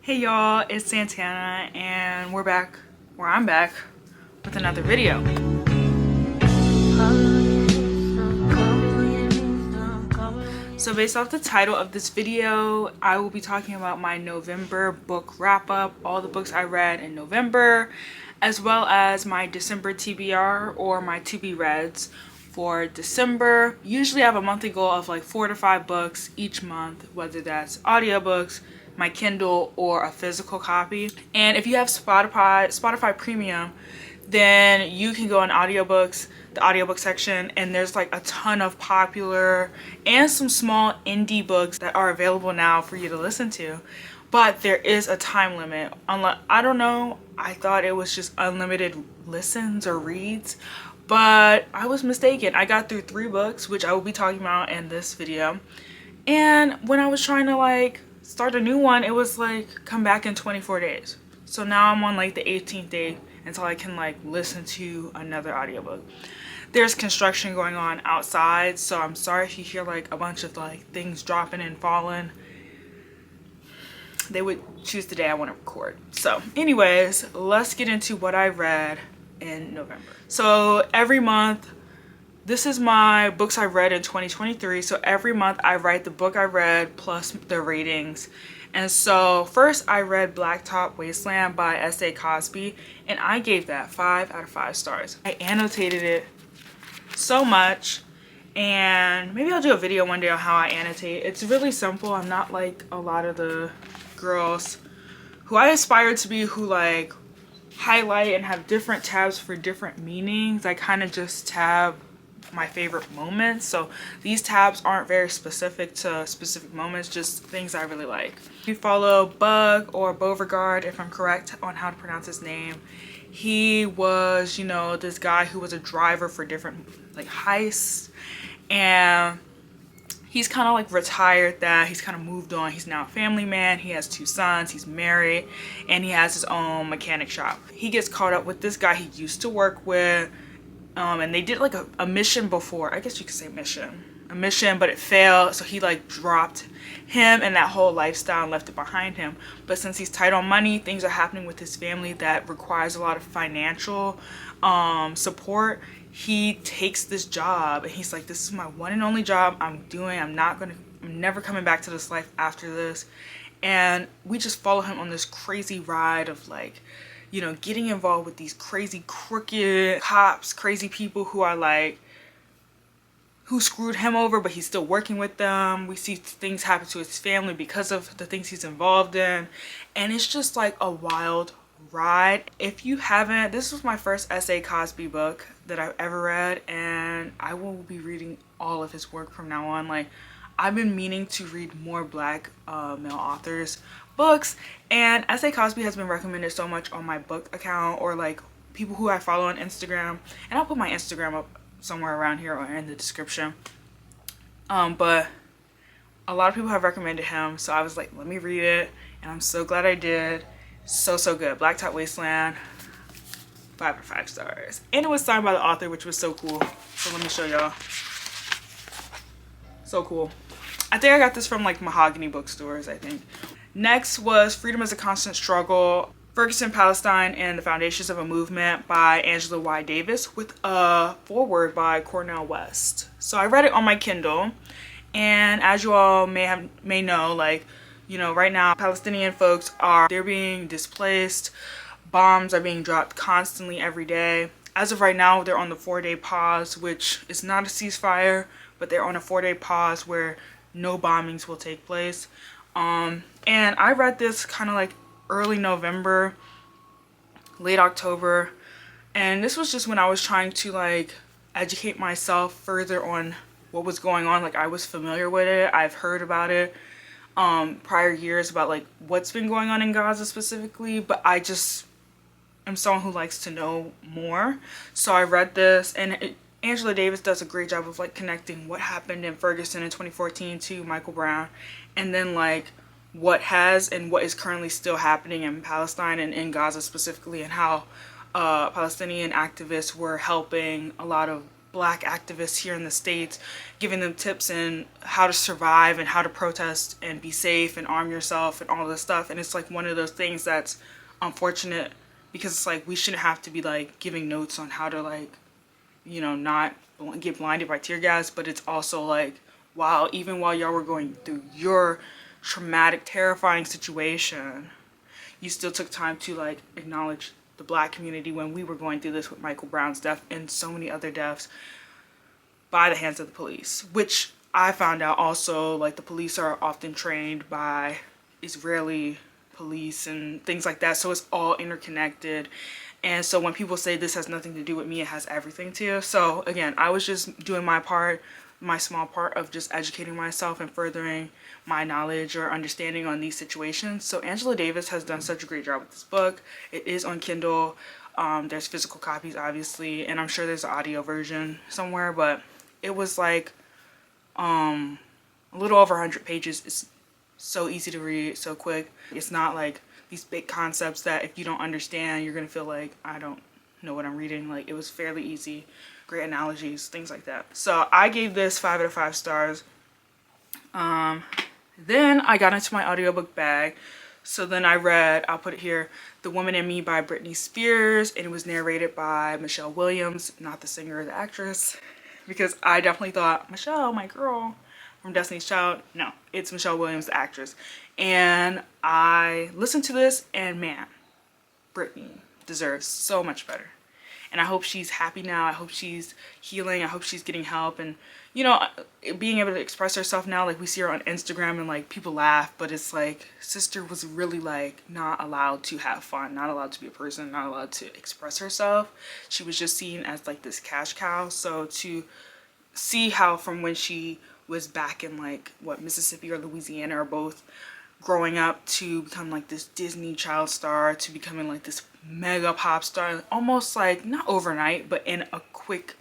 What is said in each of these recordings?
Hey y'all, it's Santana and we're back, or I'm back, with another video. So based off the title of this video, I will be talking about my November book wrap-up, all the books I read in November, as well as my December TBR or my to-be-reads for December. Usually I have a monthly goal of like 4 to 5 books each month, whether that's audiobooks, my Kindle, or a physical copy. And if you have Spotify Premium, then you can go on audiobooks, the audiobook section, and there's like a ton of popular and some small indie books that are available now for you to listen to. But there is a time limit. I don't know, I thought it was just unlimited listens or reads, but I was mistaken. I got through 3 books, which I will be talking about in this video. And when I was trying to like start a new one, it was like come back in 24 days. So now I'm on like the 18th day until I can like listen to another audiobook. There's construction going on outside, so I'm sorry if you hear like a bunch of like things dropping and falling. They would choose the day I want to record. So anyways, let's get into what I read in November. So every month, this is my books I read in 2023. So every month I write the book I read plus the ratings. And so first I read Blacktop Wasteland by S.A. Cosby, and I gave that 5 out of 5 stars. I annotated it so much, and maybe I'll do a video one day on how I annotate. It's really simple. I'm not like a lot of the girls who I aspire to be, who like highlight and have different tabs for different meanings. I kind of just tab my favorite moments. So these tabs aren't very specific to specific moments, just things I really like. You follow Bug, or Beauregard if I'm correct on how to pronounce his name. He was, you know, this guy who was a driver for different like heists, and he's kind of like retired that. He's kind of moved on. He's now a family man. He has 2 sons. He's married, and he has his own mechanic shop. He gets caught up with this guy he used to work with. And they did like a mission before. I guess you could say a mission, but it failed. So he like dropped him and that whole lifestyle and left it behind him. But since he's tight on money, things are happening with his family that requires a lot of financial support. He takes this job and he's like, this is my one and only job I'm doing. I'm never coming back to this life after this. And we just follow him on this crazy ride of like, you know, getting involved with these crazy crooked cops, crazy people who are like, who screwed him over, but he's still working with them. We see things happen to his family because of the things he's involved in. And it's just like a wild ride. If you haven't, this was my first S.A. Cosby book that I've ever read, and I will be reading all of his work from now on. Like, I've been meaning to read more Black male authors books, and S.A. Cosby has been recommended so much on my book account, or like people who I follow on Instagram, and I'll put my Instagram up somewhere around here or in the description. But a lot of people have recommended him, so I was like, let me read it, and I'm so glad I did. So good. Blacktop Wasteland, 5 out of 5 stars, and it was signed by the author, which was so cool. So let me show y'all. So cool. I think I got this from like Mahogany bookstores, I think. Next was Freedom is a Constant Struggle, Ferguson, Palestine, and the Foundations of a Movement by Angela Y. Davis, with a foreword by Cornel West. So I read it on my Kindle, and as you all may know, like, you know, right now Palestinian folks they're being displaced. Bombs are being dropped constantly every day. As of right now, they're on the 4-day pause, which is not a ceasefire, but they're on a 4-day pause where no bombings will take place. And I read this kind of like early November, late October, and this was just when I was trying to like educate myself further on what was going on. Like, I was familiar with it. I've heard about it prior years about like what's been going on in Gaza specifically, but I just am someone who likes to know more. So I read this, and Angela Davis does a great job of like connecting what happened in Ferguson in 2014 to Michael Brown, and then like what has and what is currently still happening in Palestine and in Gaza specifically, and how Palestinian activists were helping a lot of Black activists here in the States, giving them tips in how to survive and how to protest and be safe and arm yourself and all this stuff. And it's like one of those things that's unfortunate, because it's like we shouldn't have to be like giving notes on how to, like, you know, not get blinded by tear gas. But it's also like, wow, even while y'all were going through your traumatic, terrifying situation, you still took time to like acknowledge the Black community when we were going through this with Michael Brown's death and so many other deaths by the hands of the police, which I found out also, like, the police are often trained by Israeli police and things like that. So it's all interconnected. And so when people say this has nothing to do with me, it has everything to. So again, I was just doing my part, my small part of just educating myself and furthering my knowledge or understanding on these situations. So Angela Davis has done such a great job with this book. It is on Kindle. There's physical copies, obviously, and I'm sure there's an audio version somewhere, but it was like a little over 100 pages. It's so easy to read, so quick. It's not like these big concepts that if you don't understand, you're gonna feel like, I don't know what I'm reading. Like, it was fairly easy, great analogies, things like that. So I gave this 5 out of 5 stars. Then I got into my audiobook bag. So then I read, I'll put it here, The Woman in Me by Britney Spears, and it was narrated by Michelle Williams, not the singer or the actress, because I definitely thought, Michelle, my girl from Destiny's Child. No, it's Michelle Williams, the actress. And I listened to this, and man, Britney deserves so much better. And I hope she's happy now. I hope she's healing. I hope she's getting help. And, you know, being able to express herself now, like we see her on Instagram and like people laugh, but it's like sister was really like not allowed to have fun, not allowed to be a person, not allowed to express herself. She was just seen as like this cash cow. So to see how from when she was back in like what, Mississippi or Louisiana, or both, growing up to become like this Disney child star, to becoming like this mega pop star, almost like not overnight, but in a quick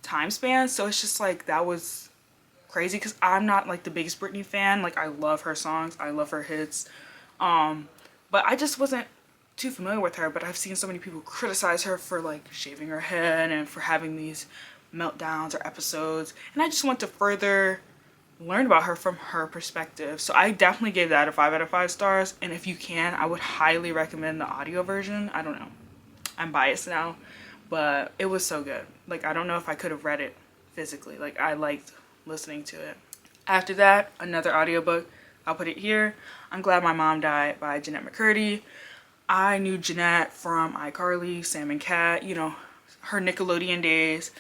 time span. So it's just like, that was crazy, because I'm not like the biggest Britney fan. Like, I love her songs, I love her hits, but I just wasn't too familiar with her. But I've seen so many people criticize her for like shaving her head and for having these meltdowns or episodes, and I just want to further learn about her from her perspective. So I definitely gave that a 5 out of 5 stars. And if you can, I would highly recommend the audio version. I don't know, I'm biased now, but it was so good. Like, I don't know if I could have read it physically. Like, I liked listening to it. After that, another audiobook, I'll put it here, I'm Glad My Mom Died by Jeanette McCurdy. I knew Jeanette from iCarly, Sam and Cat, you know, her Nickelodeon days.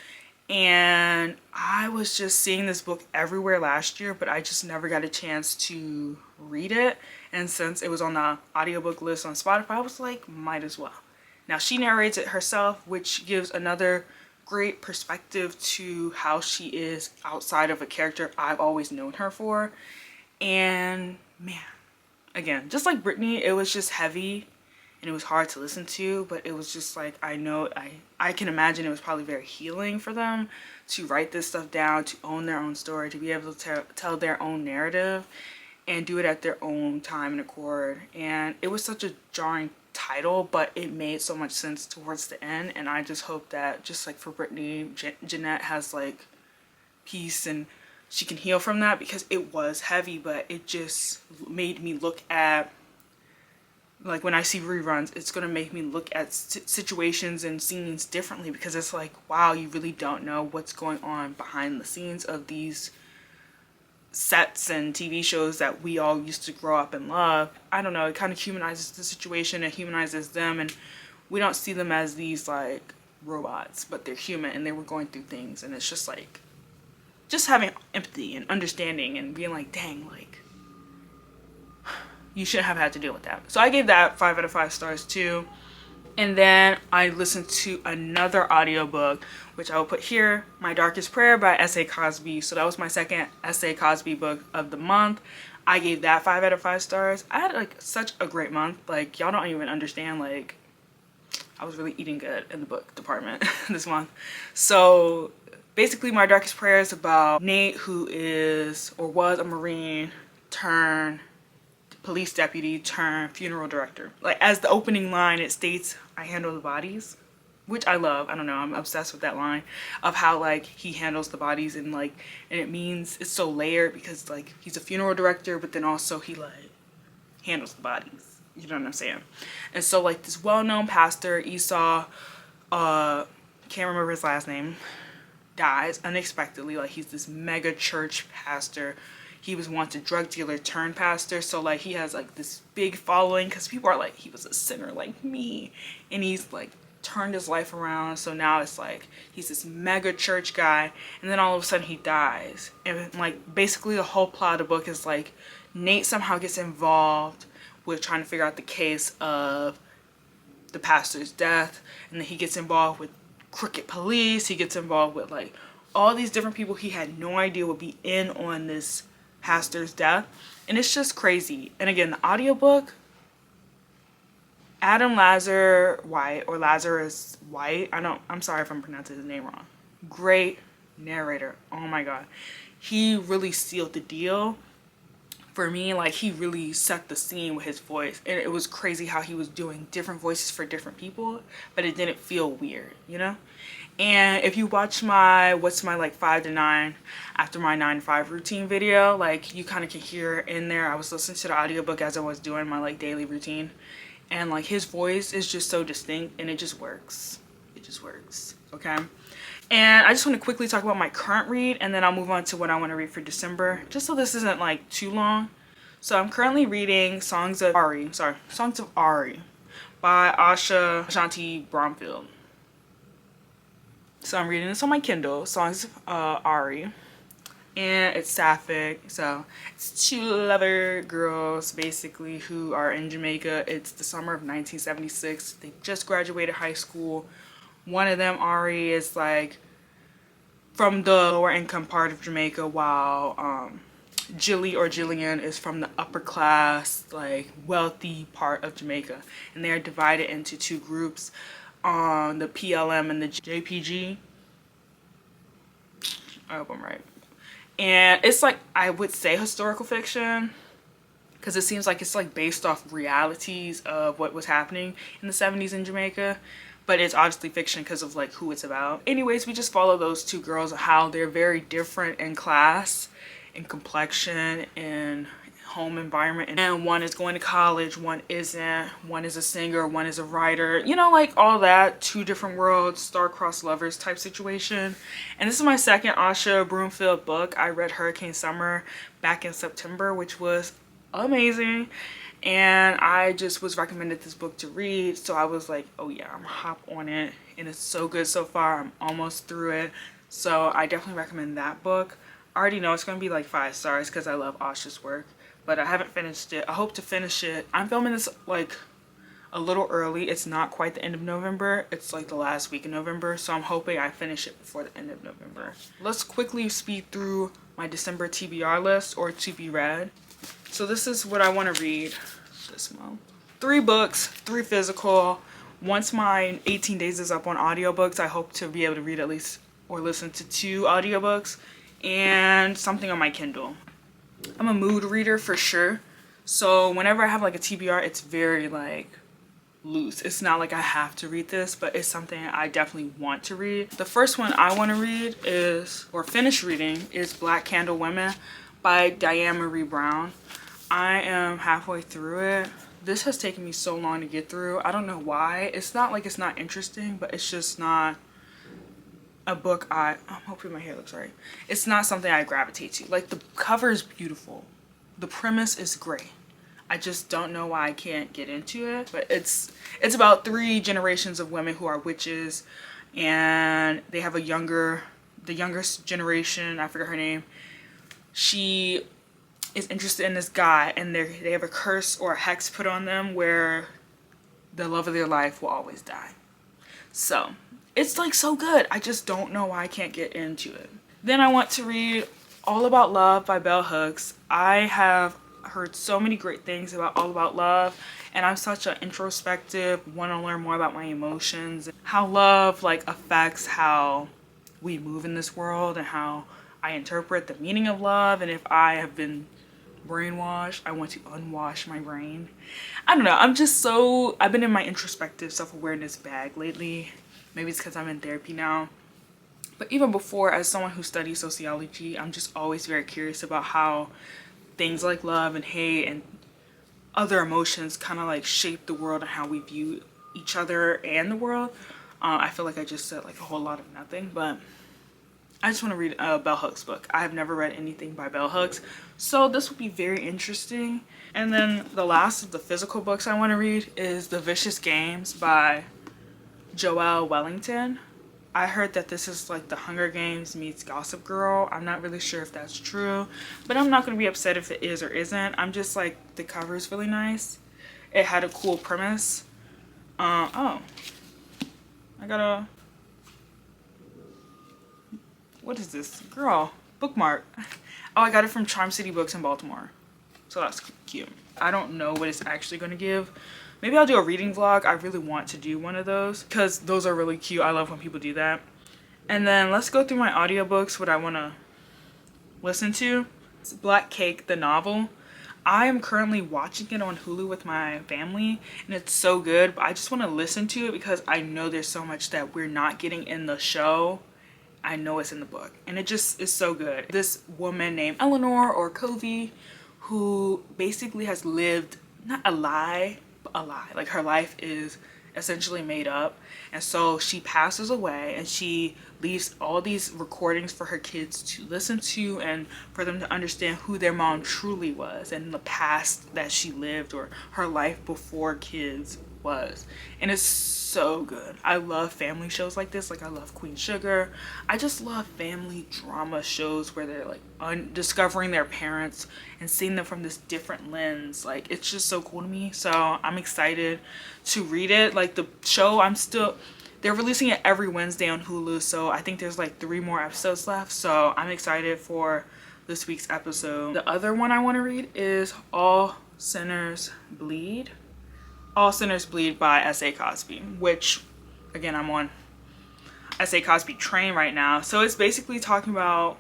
And I was just seeing this book everywhere last year, but I just never got a chance to read it. And since it was on the audiobook list on Spotify, I was like, might as well. Now, she narrates it herself, which gives another great perspective to how she is outside of a character I've always known her for. And man, again, just like Britney, it was just heavy and it was hard to listen to, but it was just like, I can imagine it was probably very healing for them to write this stuff down, to own their own story, to be able to tell their own narrative and do it at their own time and accord. And it was such a jarring title, but it made so much sense towards the end. And I just hope that, just like for Britney, Jeanette has like peace and she can heal from that, because it was heavy, but it just made me look at, like, when I see reruns, it's going to make me look at situations and scenes differently, because it's like, wow, you really don't know what's going on behind the scenes of these sets and TV shows that we all used to grow up and love. I don't know, it kind of humanizes the situation, it humanizes them, and we don't see them as these like robots, but they're human and they were going through things. And it's just like, just having empathy and understanding and being like, dang, like, you shouldn't have had to deal with that. So I gave that 5 out of 5 stars too. And then I listened to another audiobook, which I will put here, My Darkest Prayer by S.A. Cosby. So that was my second S.A. Cosby book of the month. I gave that 5 out of 5 stars. I had like such a great month. Like, y'all don't even understand, like, I was really eating good in the book department this month. So basically, My Darkest Prayer is about Nate, who is or was a Marine turned police deputy turned funeral director. Like, as the opening line, it states, I handle the bodies. which I love. I don't know, I'm obsessed with that line of how like he handles the bodies, and like, and it means it's so layered because like he's a funeral director, but then also he like handles the bodies, you know what I'm saying? And so like this well-known pastor, Esau, can't remember his last name, dies unexpectedly. Like he's this mega church pastor. He was once a drug dealer turned pastor, so like he has like this big following because people are like, he was a sinner like me, and he's like turned his life around. So now it's like he's this mega church guy, and then all of a sudden he dies. And like basically the whole plot of the book is like Nate somehow gets involved with trying to figure out the case of the pastor's death, and then he gets involved with crooked police. He gets involved with like all these different people he had no idea would be in on this pastor's death, and it's just crazy. And again, the audiobook, Adam Lazar White, or Lazarus White, I'm sorry if I'm pronouncing his name wrong, great narrator. Oh my god, he really sealed the deal for me. Like he really set the scene with his voice, and it was crazy how he was doing different voices for different people, but it didn't feel weird, you know? And if you watch my what's my like 5 to 9 after my 9 to 5 routine video, like you kind of can hear in there, I was listening to the audiobook as I was doing my like daily routine, and like his voice is just so distinct, and it just works. It just works. Okay. And I just want to quickly talk about my current read, and then I'll move on to what I want to read for December, just so this isn't like too long. So I'm currently reading Songs of Ari by Asha Shanti Bromfield. So I'm reading this on my Kindle, Songs of Ari, and it's sapphic. So it's two lover girls basically who are in Jamaica. It's the summer of 1976. They just graduated high school. One of them, Ari, is like from the lower income part of Jamaica, while Jilly or Jillian is from the upper class, like wealthy part of Jamaica. And they are divided into two groups, on the PLM and the JPG. I hope I'm right. And it's like, I would say historical fiction, because it seems like it's like based off realities of what was happening in the 70s in Jamaica. But it's obviously fiction because of like who it's about. Anyways, we just follow those two girls, how they're very different in class, in complexion, in home environment, and one is going to college, one isn't, one is a singer, one is a writer, you know, like all that. Two different worlds, star-crossed lovers type situation. And this is my second Asha Broomfield book. I read Hurricane Summer back in September, which was amazing, and I just was recommended this book to read, so I was like, oh yeah, I'm gonna hop on it, and it's so good so far. I'm almost through it, so I definitely recommend that book. I already know it's gonna be like 5 stars because I love Asha's work, but I haven't finished it. I hope to finish it. I'm filming this like a little early. It's not quite the end of November. It's like the last week of November, so I'm hoping I finish it before the end of November. Let's quickly speed through my December TBR list, or to be read. So this is what I want to read this month. 3 books, 3 physical. Once my 18 days is up on audiobooks, I hope to be able to read at least or listen to 2 audiobooks, and something on my Kindle. I'm a mood reader for sure. So whenever I have like a TBR, it's very like loose. It's not like I have to read this, but it's something I definitely want to read. The first one I want to read is, or finish reading, is Black Candle Women by Diane Marie Brown. I am halfway through it. This has taken me so long to get through. I don't know why. It's not like it's not interesting, but it's just not a book hopefully my hair looks right. It's not something I gravitate to. Like, the cover is beautiful. The premise is great. I just don't know why I can't get into it. But it's about 3 generations of women who are witches, and they have the youngest generation, I forget her name. She is interested in this guy, and they have a curse or a hex put on them where the love of their life will always die. So it's like so good. I just don't know why I can't get into it. Then I want to read All About Love by Bell Hooks. I have heard so many great things about All About Love, and I'm such an introspective, want to learn more about my emotions, how love like affects how we move in this world, and how I interpret the meaning of love. And if I have been brainwashed, I want to unwash my brain. I don't know, I've been in my introspective self-awareness bag lately, Maybe it's because I'm in therapy now. But even before, as someone who studies sociology, I'm just always very curious about how things like love and hate and other emotions kind of like shape the world and how we view each other and the world. I feel like I just said like a whole lot of nothing, but I just want to read Bell Hooks' book. I have never read anything by Bell Hooks, so this will be very interesting. And then the last of the physical books I want to read is The Vicious Games by Joelle Wellington. I heard that this is like the Hunger Games meets Gossip Girl. I'm not really sure if that's true, but I'm not going to be upset if it is or isn't. I'm just like, the cover is really nice. It had a cool premise. Oh, I got a, what is this? Girl, bookmark. Oh, I got it from Charm City Books in Baltimore. So that's cute. I don't know what it's actually going to give. Maybe I'll do a reading vlog. I really want to do one of those because those are really cute. I love when people do that. And then let's go through my audiobooks, what I want to listen to. It's Black Cake, the novel. I am currently watching it on Hulu with my family and it's so good, but I just want to listen to it because I know there's so much that we're not getting in the show. I know it's in the book and it just is so good. This woman named Eleanor or Covey, who basically has lived, not a lie, but a lie. Like her life is essentially made up. And so she passes away and she leaves all these recordings for her kids to listen to and for them to understand who their mom truly was and the past that she lived or her life before kids was. And it's so good. I love family shows like this. Like I love Queen Sugar. I just love family drama shows where they're like discovering their parents and seeing them from this different lens. Like it's just so cool to me. So I'm excited to read it. Like the show, they're releasing it every Wednesday on Hulu. So I think there's like 3 more episodes left. So I'm excited for this week's episode. The other one I want to read is All Sinners Bleed. All Sinners Bleed by S.A. Cosby, which again, I'm on S.A. Cosby train right now. So it's basically talking about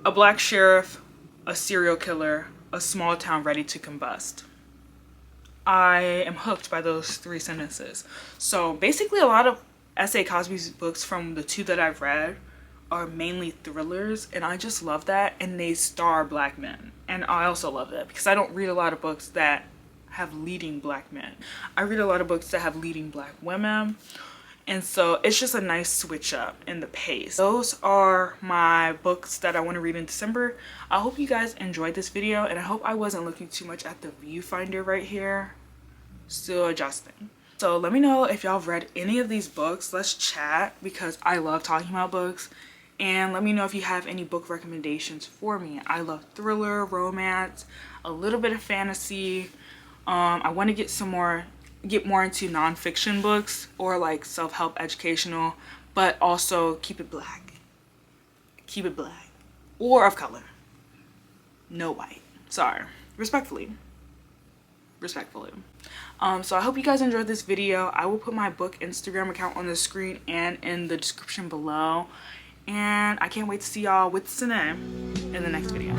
a black sheriff, a serial killer, a small town ready to combust. I am hooked by those 3 sentences. So basically a lot of S.A. Cosby's books from the 2 that I've read are mainly thrillers and I just love that, and they star black men. And I also love that because I don't read a lot of books that have leading black men. I read a lot of books that have leading black women, and so it's just a nice switch up in the pace. Those are my books that I want to read in December. I hope you guys enjoyed this video and I hope I wasn't looking too much at the viewfinder right here. Still adjusting. So let me know if y'all have read any of these books. Let's chat because I love talking about books. And let me know if you have any book recommendations for me. I love thriller, romance, a little bit of fantasy. I want to get more into nonfiction books or like self-help educational, but also keep it black or of color, no white. Sorry, respectfully. So I hope you guys enjoyed this video. I will put my book Instagram account on the screen and in the description below, and I can't wait to see y'all with suh-nae in the next video.